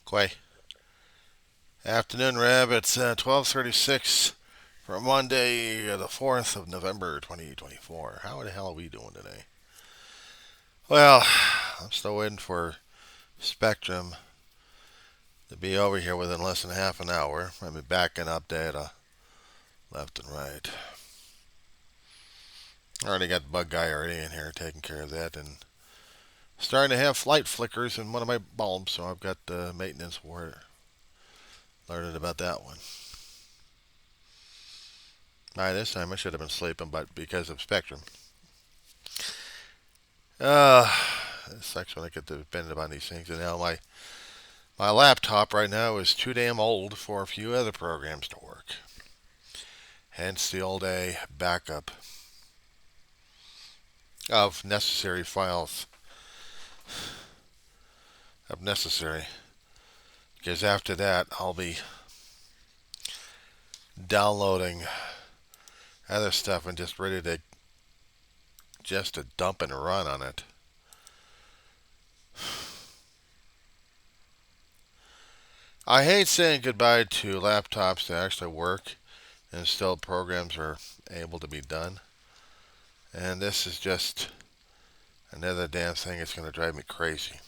Quay. Afternoon, Reb. It's 12:36 for Monday, the 4th of November, 2024. How the hell are we doing today? Well, I'm still waiting for Spectrum to be over here within less than half an hour. I'll be backing up data left and right. I already got the bug guy already in here taking care of that, and starting to have flight flickers in one of my bulbs, so I've got maintenance for it. Learning about that one. By this time, I should have been sleeping, but because of Spectrum. Uh, it sucks when I get dependent on these things. And now my laptop right now is too damn old for a few other programs to work. Hence the all day backup of necessary files. Of necessary. Because after that, I'll be downloading other stuff and just ready to dump and run on it. I hate saying goodbye to laptops that actually work and still programs are able to be done. And this is just another damn thing that's going to drive me crazy.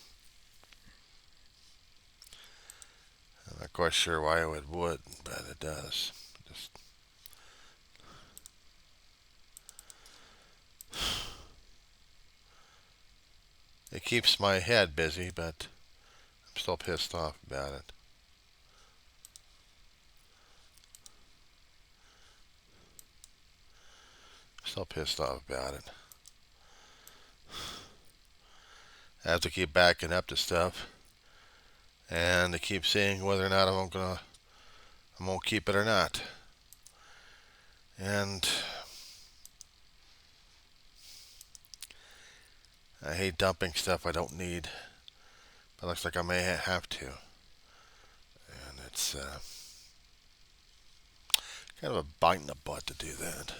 I'm not quite sure why it would, but it does. Just it keeps my head busy, but I'm still pissed off about it. Still pissed off about it. I have to keep backing up to stuff, and to keep seeing whether or not I'm gonna keep it or not. And I hate dumping stuff I don't need, but it looks like I may have to. And it's kind of a bite in the butt to do that.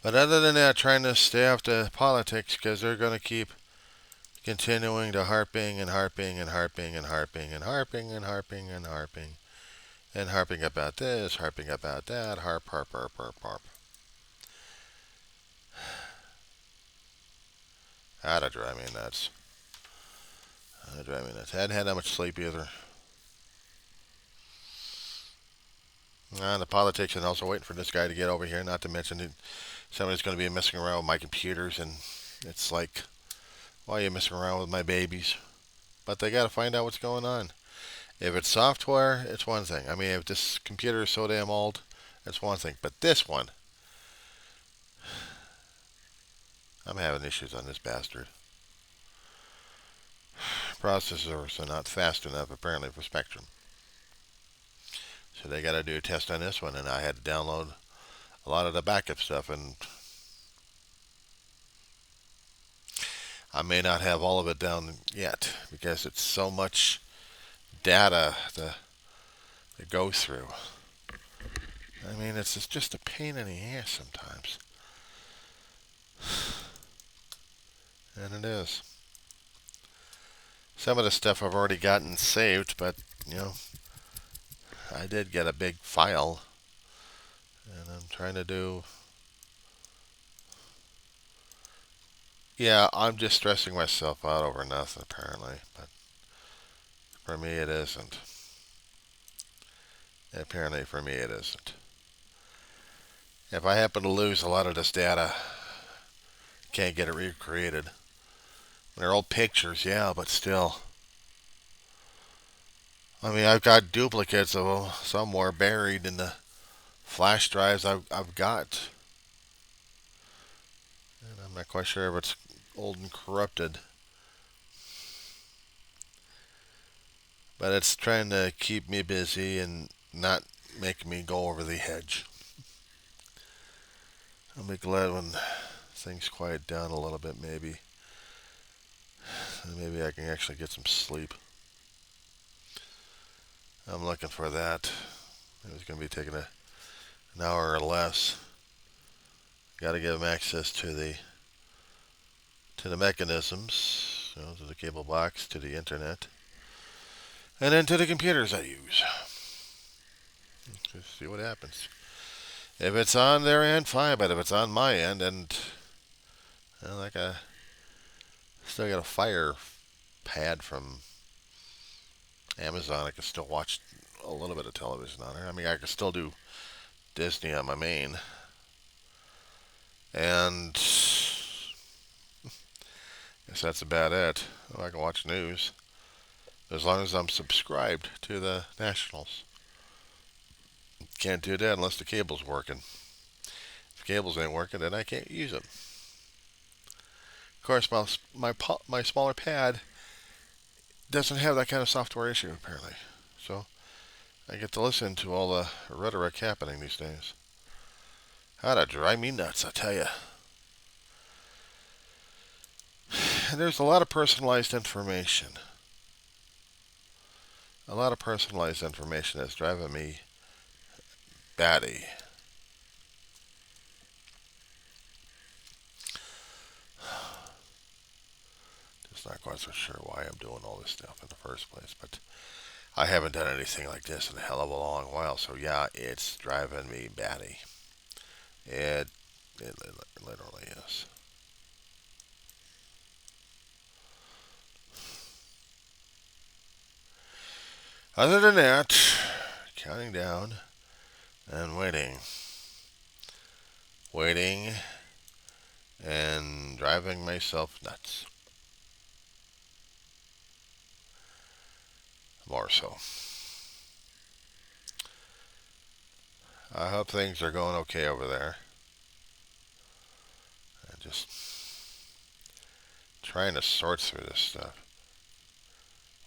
But other than that, trying to stay off the politics because they're going to keep continuing to harping and harping and harping and harping and harping and harping and harping and harping about this, harping about that, harp, harp, harp, harp, harp. That'd drive me nuts. That'd drive me nuts. I hadn't had that much sleep either. And the politics, and also waiting for this guy to get over here. Not to mention that somebody's going to be messing around with my computers, and it's like, why are you messing around with my babies? But they got to find out what's going on. If it's software, it's one thing. I mean, if this computer is so damn old, it's one thing. But this one, I'm having issues on this bastard. Processors are not fast enough, apparently, for Spectrum. So they got to do a test on this one, and I had to download a lot of the backup stuff, and I may not have all of it down yet because it's so much data to go through. I mean, it's just a pain in the ass sometimes. And it is. Some of the stuff I've already gotten saved, but, you know, I did get a big file, and I'm trying to do. Yeah, I'm just stressing myself out over nothing, apparently, but for me it isn't. Apparently, for me it isn't. If I happen to lose a lot of this data, can't get it recreated. They're old pictures, yeah, but still. I mean, I've got duplicates of them somewhere buried in the flash drives I've got. And I'm not quite sure if it's old and corrupted. But it's trying to keep me busy and not make me go over the hedge. I'll be glad when things quiet down a little bit, maybe. Maybe I can actually get some sleep. I'm looking for that. It's going to be taking an hour or less. Got to give them access to the to the mechanisms, to the cable box, to the internet, and then to the computers I use. Just see what happens. If it's on their end, fine. But if it's on my end, and like still got a Fire Pad from Amazon, I can still watch a little bit of television on there. I mean, I can still do Disney on my main, and I guess that's about it. I can watch news as long as I'm subscribed to the Nationals. Can't do that unless the cable's working. If the cables ain't working, then I can't use it. Of course, my smaller pad doesn't have that kind of software issue, apparently. So I get to listen to all the rhetoric happening these days. How to drive me nuts, I tell you. And there's a lot of personalized information. A lot of personalized information that's driving me batty. Just not quite so sure why I'm doing all this stuff in the first place, but I haven't done anything like this in a hell of a long while, so yeah, it's driving me batty. It literally is. Other than that, counting down and waiting. Waiting and driving myself nuts. More so. I hope things are going okay over there. And just trying to sort through this stuff.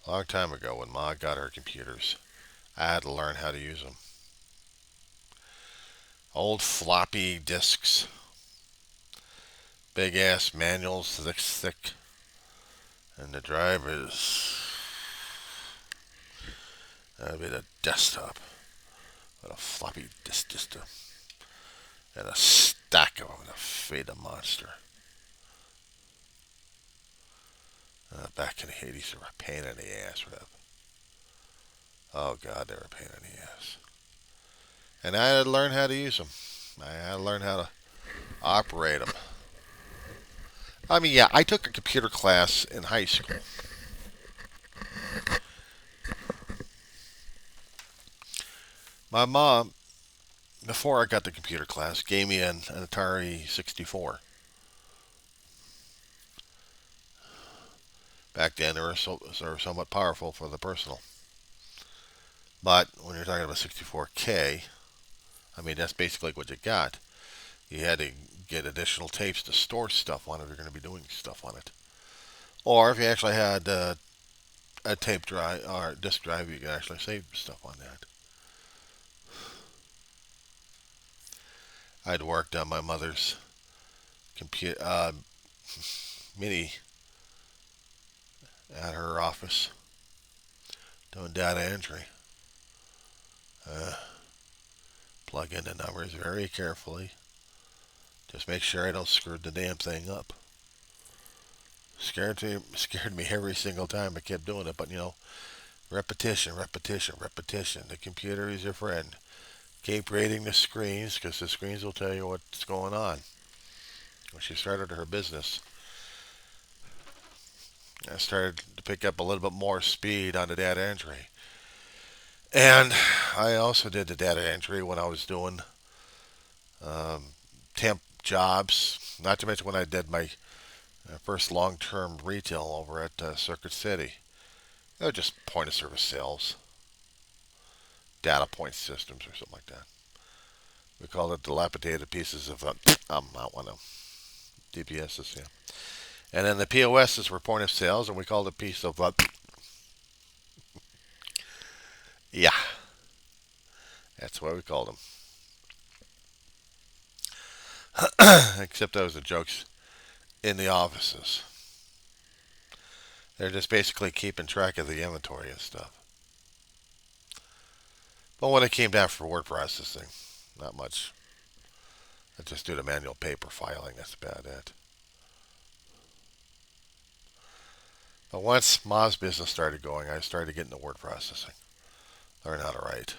A long time ago, when Ma got her computers, I had to learn how to use them. Old floppy disks, big ass manuals, thick, and the drive is that'd be the desktop with a floppy disk system and a stack of them to feed the monster. Back in the 80s, they were a pain in the ass, Rev. Oh God, they were a pain in the ass. And I had to learn how to use them. I had to learn how to operate them. I mean, yeah, I took a computer class in high school. My mom, before I got the computer class, gave me an Atari 64. Back then, they were somewhat powerful for the personal. But when you're talking about 64K, I mean, that's basically what you got. You had to get additional tapes to store stuff on if you're going to be doing stuff on it. Or if you actually had a tape drive or disk drive, you could actually save stuff on that. I'd worked on my mother's computer mini at her office doing data entry. Plug in the numbers very carefully. Just make sure I don't screw the damn thing up. Scared me every single time I kept doing it, but repetition. The computer is your friend. Keep reading the screens because the screens will tell you what's going on. When she started her business, I started to pick up a little bit more speed on the data entry. And I also did the data entry when I was doing temp jobs, not to mention when I did my first long-term retail over at Circuit City. They were just point-of-service sales, data point systems or something like that. We called it dilapidated pieces of, not one of them, DPSs, yeah. And then the POSs were point of sales, and we called it a piece of, yeah, that's what we called them. Except those are jokes in the offices. They're just basically keeping track of the inventory and stuff. But when it came down for word processing, not much. I just do the manual paper filing. That's about it. But once Ma's business started going, I started getting into word processing, learn how to write.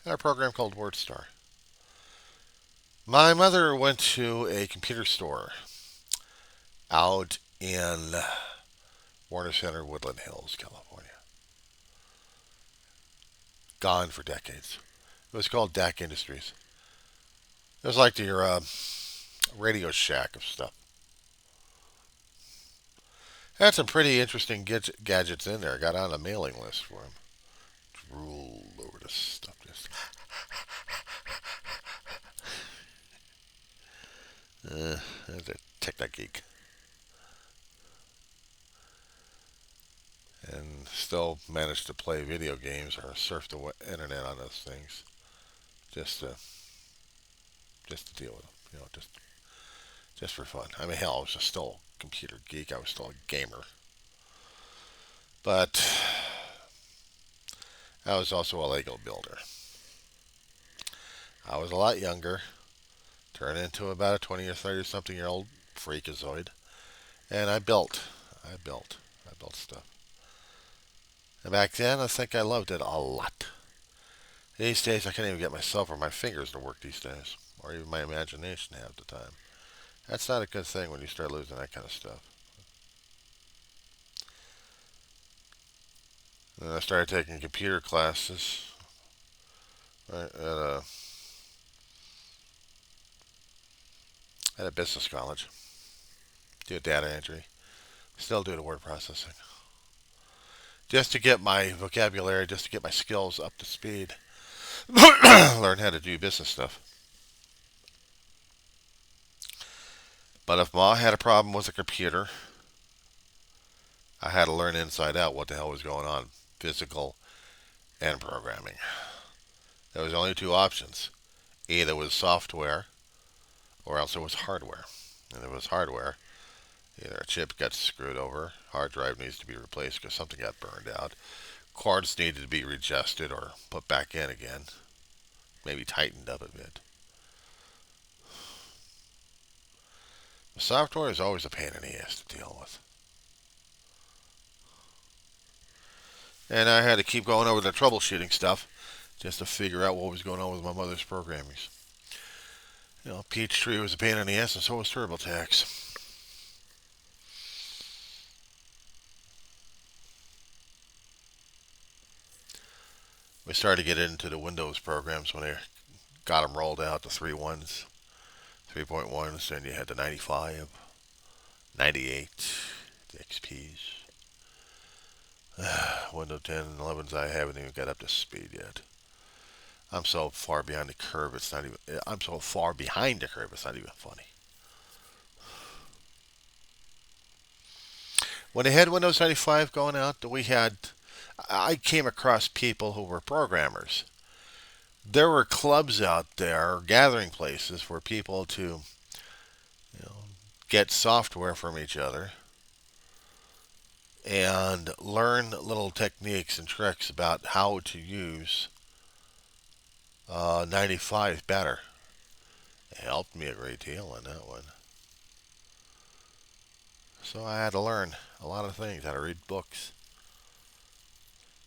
I had a program called WordStar. My mother went to a computer store out in Warner Center, Woodland Hills, California. Gone for decades. It was called DAC Industries. It was like your Radio Shack of stuff. Had some pretty interesting gadgets in there. I got on a mailing list for them. Drool over this stuff. Just that's a tech geek. And still managed to play video games or surf the internet on those things just to just to deal with them. Just for fun. I mean, hell, I was just still a computer geek. I was still a gamer, but I was also a Lego builder. I was a lot younger, turned into about a 20 or 30 something year old freakazoid, and I built stuff. And back then, I think I loved it a lot. These days, I can't even get myself or my fingers to work these days, or even my imagination half the time. That's not a good thing when you start losing that kind of stuff. And then I started taking computer classes right, at a business college. Do data entry. Still do the word processing. Just to get my vocabulary, just to get my skills up to speed. Learn how to do business stuff. But if Ma had a problem with a computer, I had to learn inside out what the hell was going on, physical and programming. There was only two options. Either it was software or else it was hardware. And if it was hardware, either a chip got screwed over, hard drive needs to be replaced because something got burned out, cords needed to be readjusted or put back in again, maybe tightened up a bit. The software is always a pain in the ass to deal with. And I had to keep going over the troubleshooting stuff just to figure out what was going on with my mother's programmers. Peachtree was a pain in the ass, and so was TurboTax. We started to get into the Windows programs when they got them rolled out, the 3.1s, 3.1s, and you had the 95, 98, the XPs. Windows 10 and 11s, I haven't even got up to speed yet. I'm so far behind the curve, it's not even. I'm so far behind the curve, it's not even funny. When they had Windows 95 going out, I came across people who were programmers. There were clubs out there, gathering places for people to, get software from each other and learn little techniques and tricks about how to use 95 better. It helped me a great deal on that one. So I had to learn a lot of things, how to read books.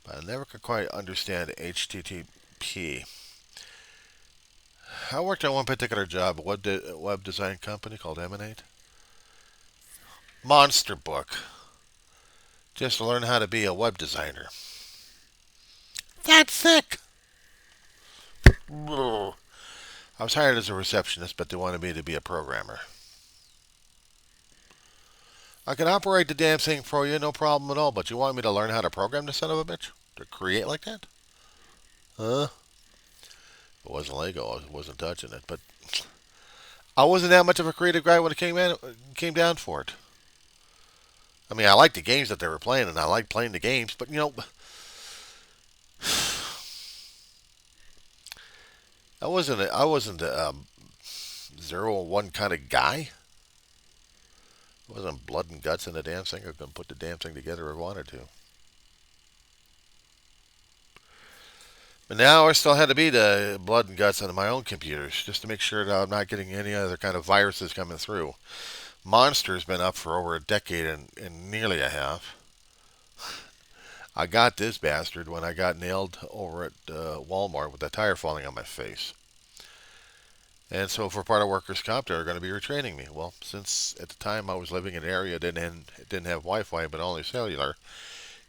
But I never could quite understand HTTP. I worked at one particular job, a web design company called Emanate. Monster book. Just to learn how to be a web designer. That's sick! I was hired as a receptionist, but they wanted me to be a programmer. I can operate the damn thing for you, no problem at all, but you want me to learn how to program the son of a bitch? To create like that? Huh? If it wasn't Lego, I wasn't touching it, but I wasn't that much of a creative guy when it came down for it. I mean, I liked the games that they were playing, and I liked playing the games, but I wasn't a 0 or 1 kind of guy. It wasn't blood and guts in the damn thing. I couldn't put the damn thing together if I wanted to. But now I still had to be the blood and guts on my own computers just to make sure that I'm not getting any other kind of viruses coming through. Monster's been up for over a decade and nearly a half. I got this bastard when I got nailed over at Walmart with a tire falling on my face. And so for part of workers' comp, they're going to be retraining me. Well, since at the time I was living in an area that didn't have Wi-Fi but only cellular,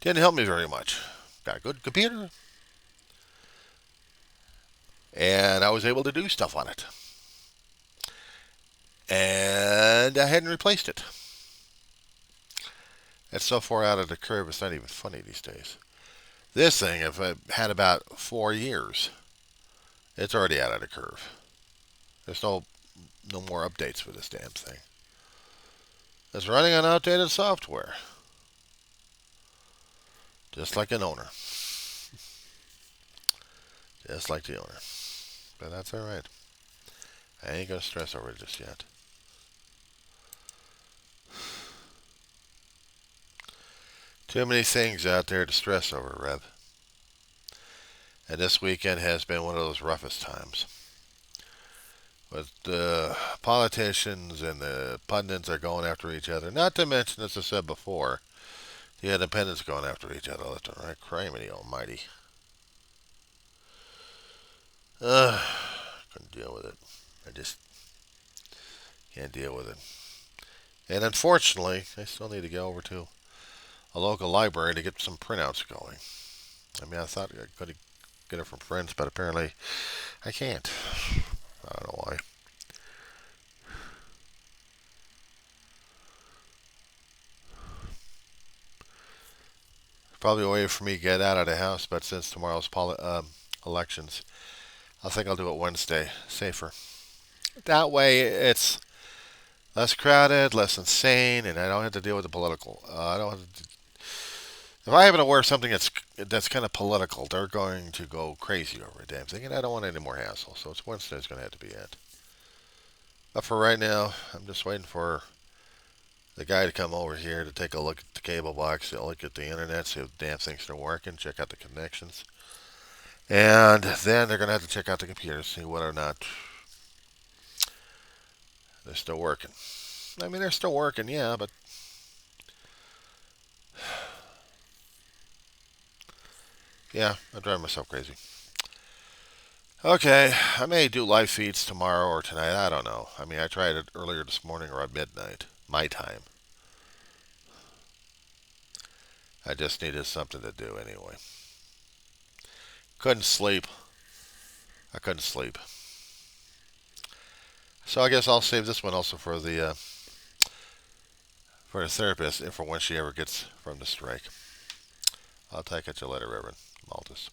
didn't help me very much. Got a good computer, and I was able to do stuff on it. And I hadn't replaced it. It's so far out of the curve, it's not even funny these days. This thing, if I had about 4 years, it's already out of the curve. There's no more updates for this damn thing. It's running on outdated software, just like an owner, just like the owner. But that's all right. I ain't gonna stress over it just yet. Too many things out there to stress over, Rev. And this weekend has been one of those roughest times. But the politicians and the pundits are going after each other. Not to mention, as I said before, the independents going after each other left and right. Criminy almighty. Couldn't deal with it. I just can't deal with it. And unfortunately, I still need to go over to a local library to get some printouts going. I mean, I thought I could get it from friends, but apparently I can't. I don't know why. Probably a way for me to get out of the house, but since tomorrow's elections, I think I'll do it Wednesday. Safer. That way, it's less crowded, less insane, and I don't have to deal with the political. I don't have to. If I happen to wear something that's kind of political, they're going to go crazy over a damn thing, and I don't want any more hassle. So it's Wednesday's going to have to be it. But for right now, I'm just waiting for the guy to come over here to take a look at the cable box, to look at the internet, see if the damn things are working, check out the connections, and then they're going to have to check out the computer, see whether or not they're still working. I mean, they're still working, yeah, but yeah, I'm driving myself crazy. Okay, I may do live feeds tomorrow or tonight. I don't know. I mean, I tried it earlier this morning around midnight, my time. I just needed something to do anyway. Couldn't sleep. I couldn't sleep. So I guess I'll save this one also for the therapist and for when she ever gets from the strike. I'll take it to you later, Reverend Maltus.